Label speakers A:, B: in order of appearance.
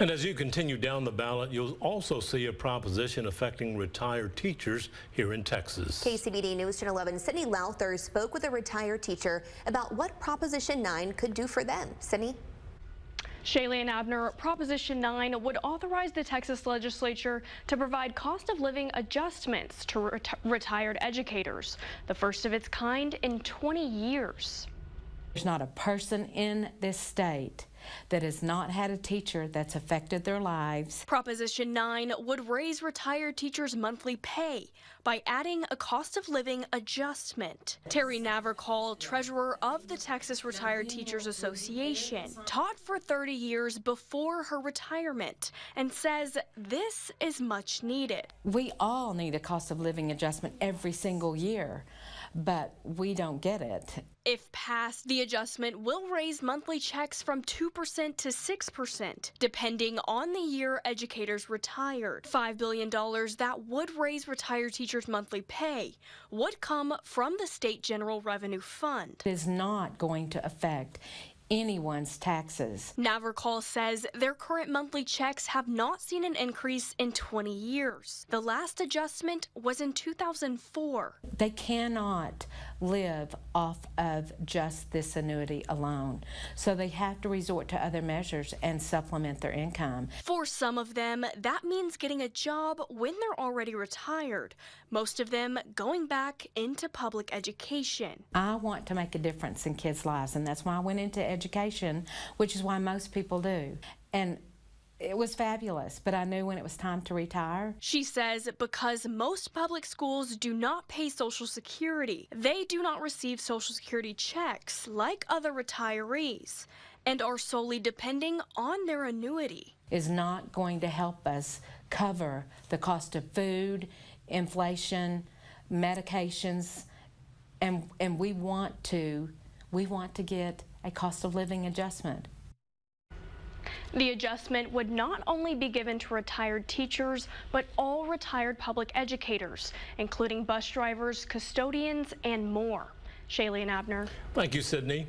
A: And as you continue down the ballot, you'll also see a proposition affecting retired teachers here in Texas.
B: KCBD News Channel 11 Sydney Lowther spoke with a retired teacher about what Proposition 9 could do for them. Sydney?
C: Shaylee and Abner, Proposition 9 would authorize the Texas legislature to provide cost of living adjustments to retired educators, the first of its kind in 20 years.
D: There's not a person in this state that has not had a teacher that's affected their lives.
C: Proposition 9 would raise retired teachers' monthly pay by adding a cost of living adjustment. Terry Navarcall, treasurer of the Texas Retired Teachers Association, taught for 30 years before her retirement and says this is much needed.
D: We all need a cost of living adjustment every single year, but we don't get it.
C: If passed, the adjustment will raise monthly checks from 2% to 6%, depending on the year educators retired. $5 billion that would raise retired teachers' monthly pay would come from the state general revenue fund.
D: It is not going to affect anyone's taxes.
C: Navarcall says their current monthly checks have not seen an increase in 20 years. The last adjustment was in 2004.
D: They cannot live off of just this annuity alone, so they have to resort to other measures and supplement their income.
C: For some of them, that means getting a job when they're already retired, most of them going back into public education.
D: I want to make a difference in kids' lives, and that's why I went into education, which is why most people do. And it was fabulous, but I knew when it was time to retire.
C: She says because most public schools do not pay Social Security, they do not receive Social Security checks like other retirees and are solely depending on their annuity.
D: Is not going to help us cover the cost of food, inflation, medications, and we want to get a cost of living adjustment.
C: The adjustment would not only be given to retired teachers, but all retired public educators, including bus drivers, custodians, and more. Shaylee and Abner.
A: Thank you, Sydney.